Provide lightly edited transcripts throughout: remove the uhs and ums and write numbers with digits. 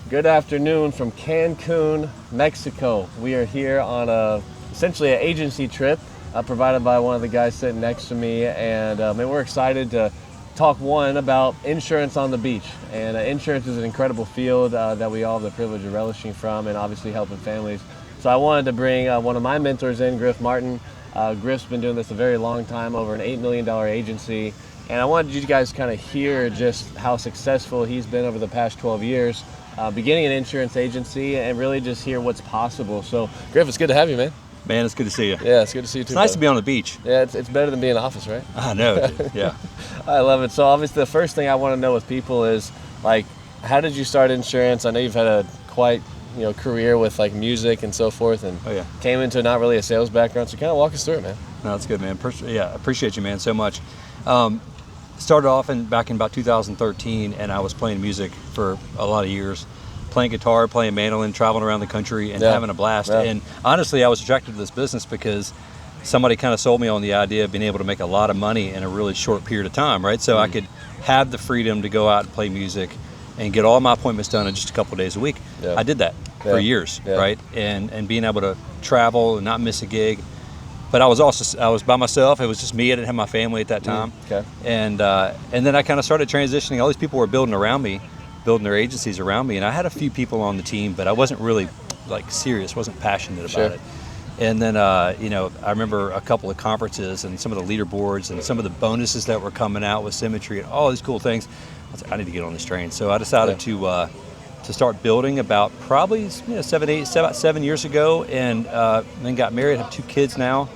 Good afternoon from Cancun, Mexico. We are here on essentially an agency trip provided by one of the guys sitting next to me, and man, we're excited to talk about insurance on the beach. And insurance is an incredible field that we all have the privilege of relishing from, and obviously helping families. So I wanted to bring one of my mentors in, Grif Martin. Grif's been doing this a very long time, over an $8 million agency. And I wanted you guys to kind of hear just how successful he's been over the past 12 years, beginning an insurance agency, and really just hear what's possible. So, Grif, it's good to have you, man. Man, it's good to see you. Yeah, it's good to see you too. It's nice to be on the beach. Yeah, it's better than being in the office, right? I know, dude. Yeah. I love it. So obviously the first thing I want to know with people is, like, how did you start insurance? I know you've had a quite career with like music and so forth, and came into not really a sales background. So kind of walk us through it, man. No, that's good, man. Appreciate you, man, so much. Started off back in about 2013, and I was playing music for a lot of years. Playing guitar, playing mandolin, traveling around the country, and having a blast. Yeah. And honestly, I was attracted to this business because somebody kind of sold me on the idea of being able to make a lot of money in a really short period of time, right? So I could have the freedom to go out and play music and get all my appointments done in just a couple of days a week. Yeah. I did that for years, right? And being able to travel and not miss a gig. But I was by myself. It was just me. I didn't have my family at that time. Okay. And then I kind of started transitioning. All these people were building around me, building their agencies around me, and I had a few people on the team, but I wasn't really like serious, wasn't passionate about it. And then I remember a couple of conferences and some of the leaderboards and some of the bonuses that were coming out with Symmetry and all these cool things. I was like, I need to get on this train. So I decided to start building about probably 7 years ago, and then got married. I have 2 kids now,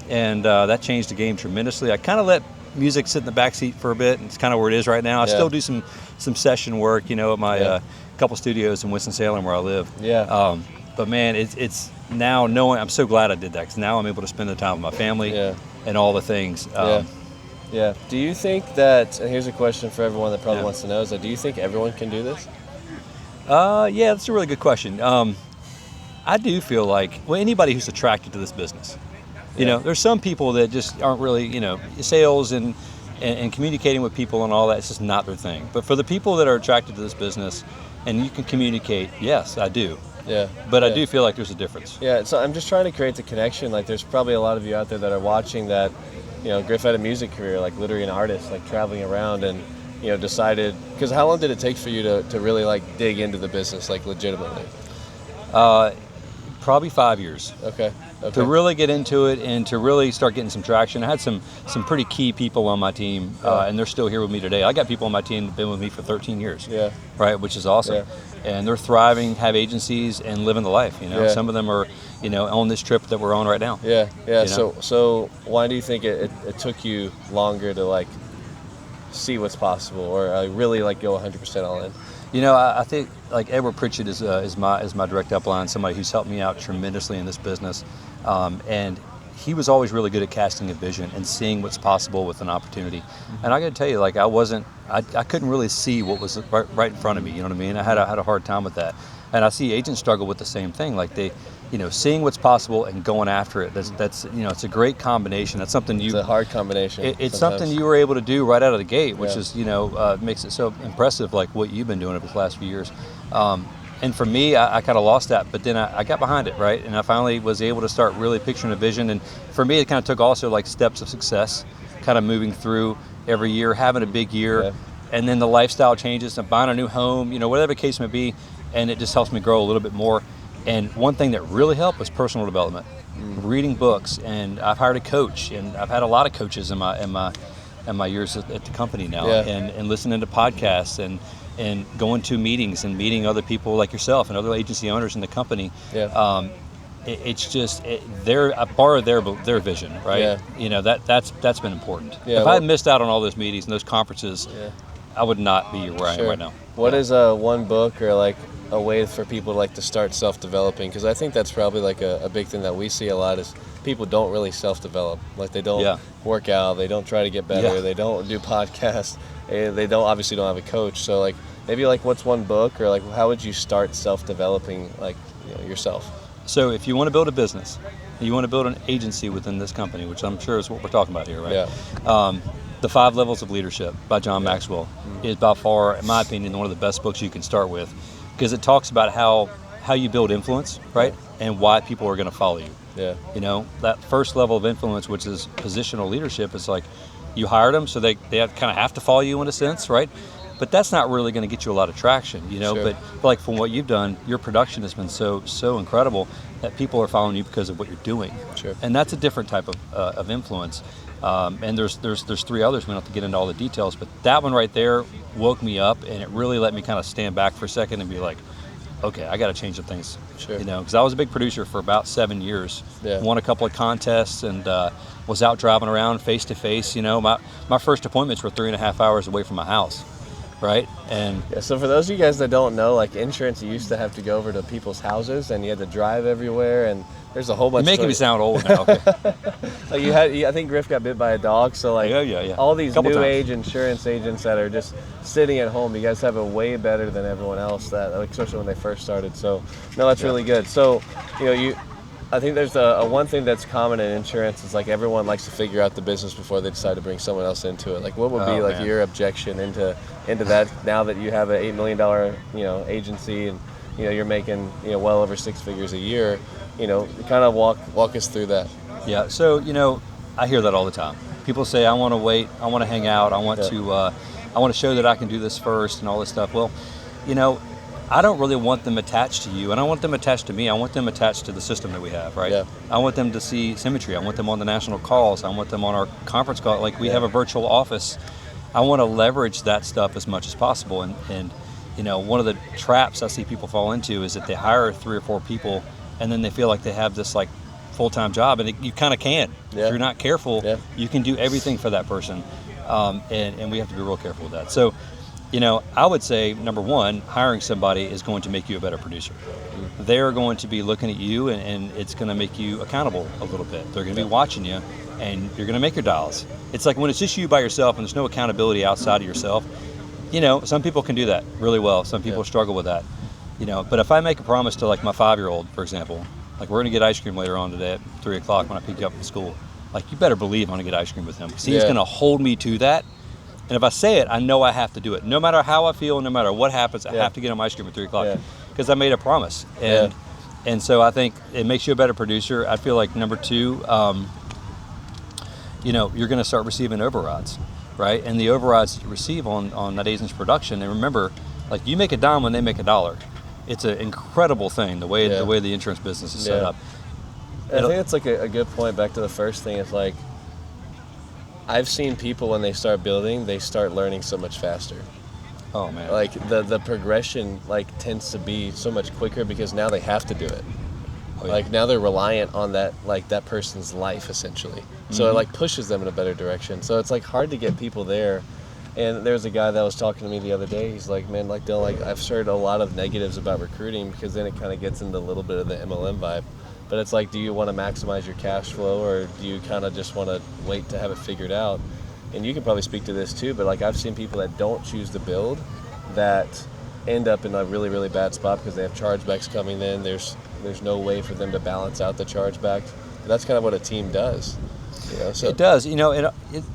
and that changed the game tremendously. I kind of let music sit in the backseat for a bit, and it's kind of where it is right now. I still do some session work, at my couple studios in Winston-Salem where I live. Yeah. But man, it's now knowing, I'm so glad I did that, because now I'm able to spend the time with my family and all the things. Yeah. Do you think that, and here's a question for everyone that probably wants to know, is that do you think everyone can do this? Yeah, that's a really good question. I do feel like, anybody who's attracted to this business, there's some people that just aren't really, sales and communicating with people and all that, it's just not their thing. But for the people that are attracted to this business and you can communicate, yes, I do. Yeah. But I do feel like there's a difference. Yeah, so I'm just trying to create the connection. Like, there's probably a lot of you out there that are watching that, Grif had a music career, like literally an artist, like traveling around, and decided, because how long did it take for you to really like dig into the business, like legitimately? Probably 5 years. Okay. To really get into it and to really start getting some traction. I had some pretty key people on my team, and they're still here with me today. I got people on my team that have been with me for 13 years. Yeah. Right, which is awesome. Yeah. And they're thriving, have agencies, and living the life. Some of them are, on this trip that we're on right now. Yeah. So why do you think it took you longer to like see what's possible, or really like go 100% all in? I think like Edward Pritchett is my direct upline, somebody who's helped me out tremendously in this business, and he was always really good at casting a vision and seeing what's possible with an opportunity. Mm-hmm. And I got to tell you, like I couldn't really see what was right in front of me. You know what I mean? I had a hard time with that, and I see agents struggle with the same thing. Like they, seeing what's possible and going after it. That's it's a great combination. That's something it's a hard combination. It's something you were able to do right out of the gate, which is makes it so impressive, like what you've been doing over the last few years. And for me, I kind of lost that, but then I got behind it, right? And I finally was able to start really picturing a vision. And for me, it kind of took also like steps of success, kind of moving through every year, having a big year, and then the lifestyle changes, and buying a new home, whatever the case may be, and it just helps me grow a little bit more. And one thing that really helped was personal development, reading books, and I've hired a coach, and I've had a lot of coaches in my years at the company now, and listening to podcasts and going to meetings and meeting other people like yourself and other agency owners in the company. It's just they're a part of their vision, right? That's been important. If I had missed out on all those meetings and those conferences, I would not be where I am right now. What is one book or like a way for people to start self-developing? Because I think that's probably like a big thing that we see a lot is people don't really self-develop. Like they don't work out, they don't try to get better, they don't do podcasts, they obviously don't have a coach. So like maybe like what's one book, or like how would you start self-developing yourself? So if you want to build a business, you want to build an agency within this company, which I'm sure is what we're talking about here, right? The 5 Levels of Leadership by John Maxwell is by far, in my opinion, one of the best books you can start with. because it talks about how you build influence, right? And why people are going to follow you. Yeah. You know, that first level of influence, which is positional leadership, is like you hired them, so they kind of have to follow you in a sense, right? But that's not really going to get you a lot of traction, you know. Sure. But like from what you've done, your production has been so incredible that people are following you because of what you're doing. Sure. And that's a different type of influence. And there's 3 others. We don't have to get into all the details, but that one right there woke me up, and it really let me kind of stand back for a second and be like, okay, I got to change some things. Sure. You know, because I was a big producer for about 7 years. Yeah. Won a couple of contests and was out driving around face to face. You know, my first appointments were 3.5 hours away from my house, right? And yeah, so for those of you guys that don't know, like insurance, you used to have to go over to people's houses and you had to drive everywhere, and there's a whole bunch. You're making me sound old now. Okay. Like I think Grif got bit by a dog, so like Yeah. all these Couple new times. age insurance agents that are just sitting at home, you guys have it way better than everyone else, that like, especially when they first started. So no, that's really good. So I think there's a one thing that's common in insurance is like everyone likes to figure out the business before they decide to bring someone else into it. Like what would be your objection into that now that you have an $8 million agency and you're making well over 6 figures a year, kind of walk us through that. Yeah. So I hear that all the time. People say, I want to wait, I want to hang out, I want to show that I can do this first and all this stuff. Well, I don't really want them attached to you. I don't want them attached to me. I want them attached to the system that we have, right? Yeah. I want them to see symmetry. I want them on the national calls. I want them on our conference call. Like we have a virtual office. I want to leverage that stuff as much as possible. And one of the traps I see people fall into is that they hire 3 or 4 people and then they feel like they have this like full-time job, and you kind of can. Yeah. If you're not careful, Yeah. you can do everything for that person. And we have to be real careful with that. So, I would say, number one, hiring somebody is going to make you a better producer. Mm-hmm. They're going to be looking at you, and it's going to make you accountable a little bit. They're going to be watching you, and you're going to make your dials. It's like when it's just you by yourself and there's no accountability outside of yourself, some people can do that really well. Some people struggle with that. But if I make a promise to like my 5-year-old, for example, like we're going to get ice cream later on today at 3 o'clock when I pick you up from school, like you better believe I'm going to get ice cream with him because he's going to hold me to that. And if I say it, I know I have to do it. No matter how I feel, no matter what happens, I have to get him ice cream at 3 o'clock because I made a promise. And so I think it makes you a better producer. I feel like number 2, you're going to start receiving overrides, right? And the overrides that you receive on that agent's production, and remember, like you make a dime when they make $1. It's an incredible thing the way the insurance business is set up. I think that's like a good point. Back to the first thing, is like I've seen people when they start building, they start learning so much faster. Oh man! Like the progression tends to be so much quicker because now they have to do it. Oh, yeah. Like now they're reliant on that person's life essentially. So it pushes them in a better direction. So it's hard to get people there. And there's a guy that was talking to me the other day. He's like, man, Dylan, I've heard a lot of negatives about recruiting because then it kind of gets into a little bit of the MLM vibe. But it's do you want to maximize your cash flow, or do you kind of just want to wait to have it figured out? And you can probably speak to this too, but I've seen people that don't choose to build that end up in a really, really bad spot because they have chargebacks coming in. There's no way for them to balance out the chargebacks. That's kind of what a team does. So. It does.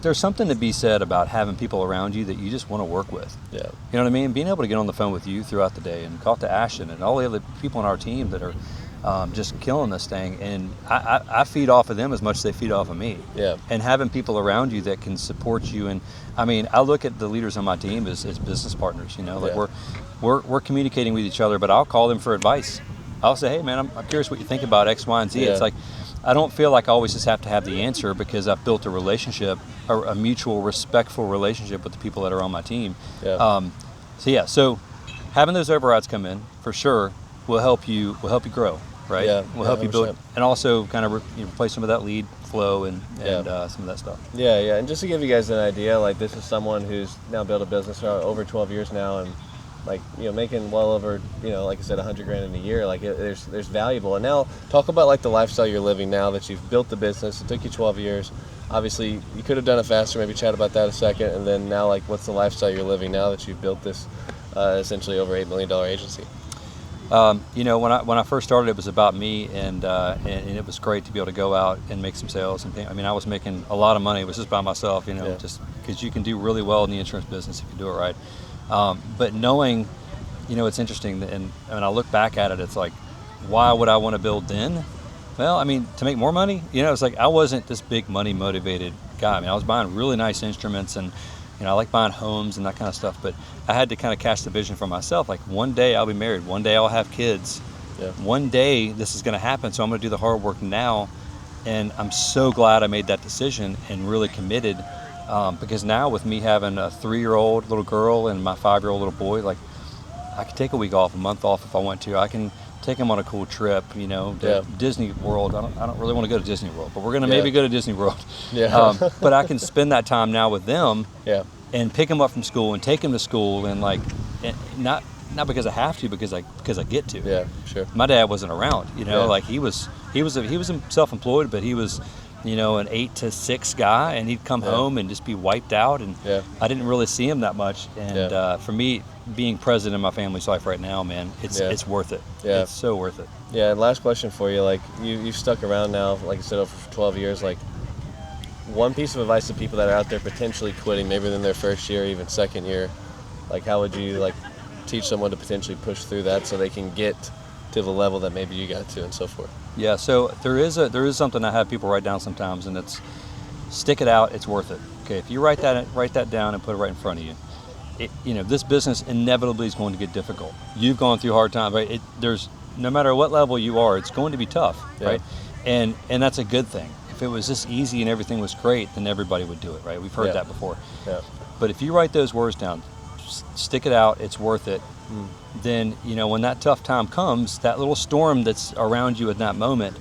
There's something to be said about having people around you that you just want to work with. Yeah. You know what I mean? Being able to get on the phone with you throughout the day and talk to Ashton and all the other people on our team that are just killing this thing. And I feed off of them as much as they feed off of me. Yeah. And having people around you that can support you. And I look at the leaders on my team as business partners. We're communicating with each other, but I'll call them for advice. I'll say, hey man, I'm curious what you think about X, Y, and Z. Yeah. It's I don't feel like I always just have to have the answer because I've built a relationship, a mutual, respectful relationship with the people that are on my team. Yeah. So having those overrides come in for sure will help you grow, right? Yeah. Will help you build, and also kind of replace some of that lead flow and some of that stuff. Yeah. And just to give you guys an idea, this is someone who's now built a business for over 12 years now, and making well over, like I said, $100,000 in a year. There's valuable. And now talk about the lifestyle you're living now that you've built the business. It took you 12 years. Obviously, you could have done it faster. Maybe chat about that a second. And then now, what's the lifestyle you're living now that you've built this essentially over $8 million agency? When I first started, it was about me, and it was great to be able to go out and make some sales. And I was making a lot of money. It was just by myself, just because you can do really well in the insurance business if you do it right. But knowing it's interesting, and when I look back at it, it's like, why would I want to build then? Well, I mean, to make more money. It's like I wasn't this big money motivated guy. I mean, I was buying really nice instruments, and I like buying homes and that kind of stuff. But I had to kind of cast the vision for myself. Like, one day I'll be married. One day I'll have kids. Yeah. One day this is going to happen. So I'm going to do the hard work now. And I'm so glad I made that decision and really committed. Because now with me having a 3-year-old little girl and my 5-year-old little boy, like, I can take a week off, a month off if I want to. I can take them on a cool trip, to Disney World. I don't really want to go to Disney World, but we're going to maybe go to Disney World. Yeah. But I can spend that time now with them. Yeah. And pick them up from school and take them to school, and not because I have to, because I get to. Yeah, sure. My dad wasn't around, like he was self-employed, but he was, an 8 to 6 guy, and he'd come home and just be wiped out, and I didn't really see him that much. And for me, being present in my family's life right now, man, it's worth it. Yeah. It's so worth it. Yeah, and last question for you, like you've stuck around now, like I said, for 12 years, like one piece of advice to people that are out there potentially quitting, maybe in their first year, even second year, like how would you teach someone to potentially push through that so they can get to the level that maybe you got to, and so forth? Yeah, so there is something I have people write down sometimes, and it's stick it out, it's worth it. Okay, if you write that down and put it right in front of you, this business inevitably is going to get difficult. You've gone through hard times, right? There's no matter what level you are, it's going to be tough, right? And that's a good thing. If it was just easy and everything was great, then everybody would do it, right? We've heard that before. Yeah. But if you write those words down, stick it out, it's worth it, then, when that tough time comes, that little storm that's around you at that moment,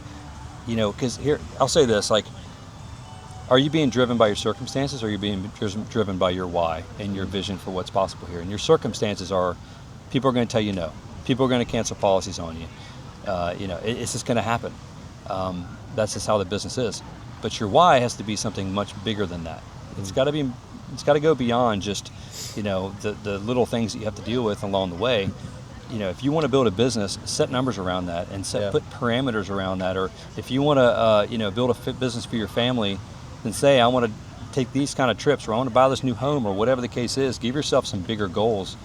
because here, I'll say this, are you being driven by your circumstances, or are you being driven by your why and your vision for what's possible here? And your circumstances are, people are going to tell you no. People are going to cancel policies on you. It's just going to happen. That's just how the business is. But your why has to be something much bigger than that. It's got to go beyond just, the little things that you have to deal with along the way. If you want to build a business, set numbers around that and put parameters around that. Or if you want to, build a business for your family, then say, I want to take these kind of trips, or I want to buy this new home, or whatever the case is. Give yourself some bigger goals,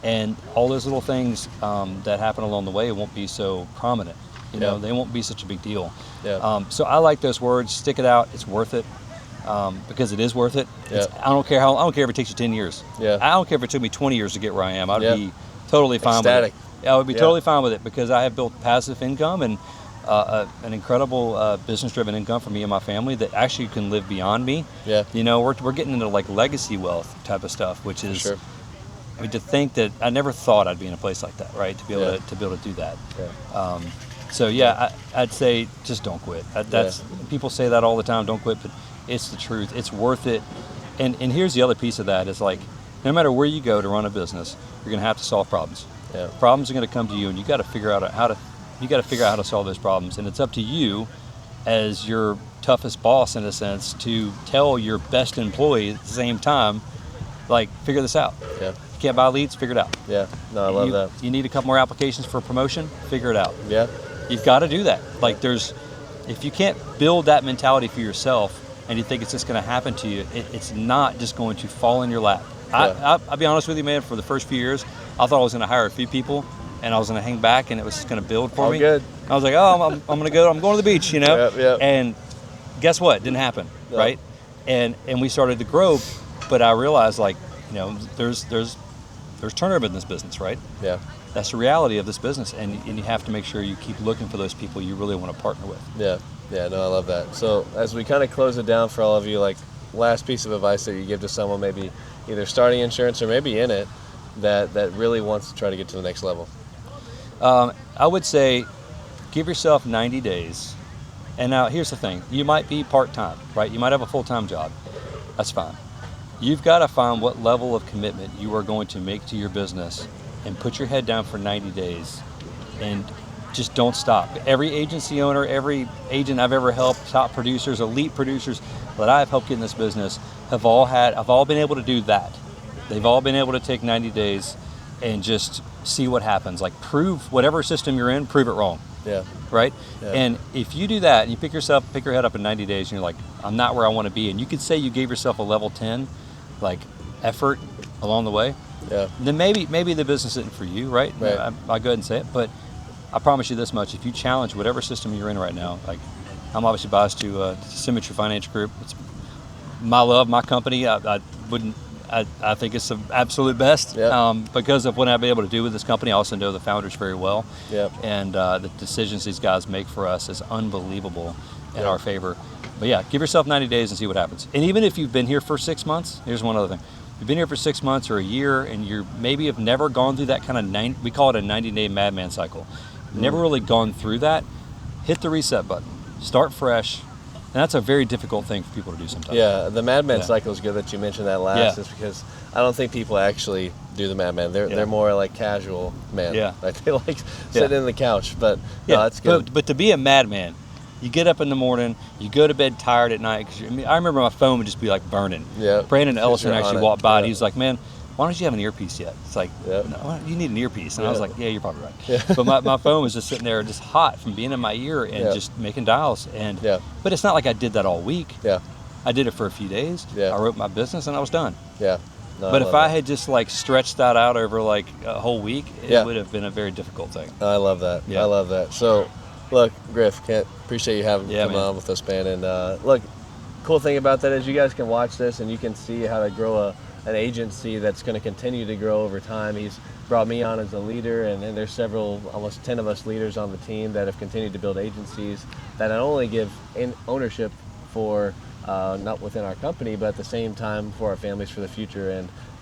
and all those little things that happen along the way won't be so prominent. They won't be such a big deal. Yeah. So I like those words. Stick it out. It's worth it, because it is worth it. Yeah. I don't care if it takes you 10 years. Yeah. I don't care if it took me 20 years to get where I am. I'd be totally fine Ecstatic. with it. I would be totally fine with it, because I have built passive income and an incredible business-driven income for me and my family that actually can live beyond me. Yeah. We're getting into legacy wealth type of stuff, which is. Sure. I mean, to think that I never thought I'd be in a place like that, right? To be able to do that. Yeah. So I'd say just don't quit. People say that all the time, don't quit, but it's the truth. It's worth it. And here's the other piece of that is no matter where you go to run a business, you're going to have to solve problems. Yeah. Problems are going to come to you, and you got to figure out how to solve those problems. And it's up to you, as your toughest boss in a sense, to tell your best employee at the same time, figure this out. Yeah. You can't buy leads, figure it out. Yeah. No, I love that. You need a couple more applications for a promotion, figure it out. Yeah. You've got to do that. If you can't build that mentality for yourself and you think it's just going to happen to you, it's not just going to fall in your lap. Yeah. I'll be honest with you, man, for the first few years, I thought I was going to hire a few people and I was going to hang back and it was just going to build for me. Good. I was like, I'm going to the beach, Yep. And guess what? It didn't happen, right? And we started to grow, but I realized there's turnover in this business, right? Yeah. That's the reality of this business, and you have to make sure you keep looking for those people you really want to partner with. Yeah. No, I love that. So as we kind of close it down for all of you, last piece of advice that you give to someone maybe either starting insurance or maybe in it that really wants to try to get to the next level. I would say give yourself 90 days. And now here's the thing. You might be part-time, right? You might have a full-time job. That's fine. You've got to find what level of commitment you are going to make to your business and put your head down for 90 days and just don't stop. Every agency owner, every agent I've ever helped, top producers, elite producers that I've helped get in this business have all been able to do that. They've all been able to take 90 days and just see what happens. Prove whatever system you're in, prove it wrong. Yeah. Right? Yeah. And if you do that and you pick your head up in 90 days and you're like, I'm not where I want to be, and you could say you gave yourself a level 10 effort along the way, Yeah. then maybe the business isn't for you, right? Right. I'll go ahead and say it, but I promise you this much: if you challenge whatever system you're in right now, like I'm obviously biased to Symmetry Financial Group. It's my love, my company. I wouldn't. I think it's the absolute best because of what I've been able to do with this company. I also know the founders very well, and the decisions these guys make for us is unbelievable in our favor. But yeah, give yourself 90 days and see what happens. And even if you've been here for 6 months, here's one other thing. You've been here for 6 months or a year, and you maybe have never gone through that kind of we call it a 90-day madman cycle. Never really gone through that. Hit the reset button. Start fresh. And that's a very difficult thing for people to do sometimes. Yeah, the Madman cycle is good that you mentioned that last, is because I don't think people actually do the Madman. They're more like casual man. Yeah. Like they like sitting in the couch, but no, that's good. But to be a madman, you get up in the morning, you go to bed tired at night. I remember my phone would just be like burning. Yeah. Brandon Ellison actually walked by and he was like, man, why don't you have an earpiece yet? It's like, no, you need an earpiece. And I was like, yeah, you're probably right. Yeah. But my phone was just sitting there just hot from being in my ear and just making dials. And But it's not like I did that all week. Yeah. I did it for a few days. I wrote my business and I was done. Yeah. No, but if I had just like stretched that out over like a whole week, it would have been a very difficult thing. I love that. I love that. So, look, Grif, appreciate you having come on with us, man. And look, cool thing about that is you guys can watch this and you can see how to grow an agency that's going to continue to grow over time. He's brought me on as a leader, and there's almost 10 of us leaders on the team that have continued to build agencies that not only give ownership for not within our company, but at the same time for our families for the future,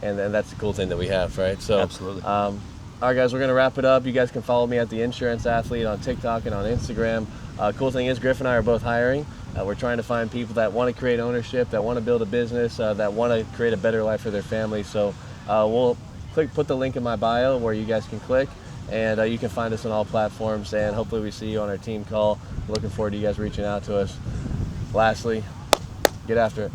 and that's the cool thing that we have, right? So absolutely. All right, guys, we're going to wrap it up. You guys can follow me at The Insurance Athlete on TikTok and on Instagram. Cool thing is, Grif and I are both hiring. We're trying to find people that want to create ownership, that want to build a business, that want to create a better life for their family. So we'll put the link in my bio where you guys can click, and you can find us on all platforms, and hopefully we see you on our team call. Looking forward to you guys reaching out to us. Lastly, get after it.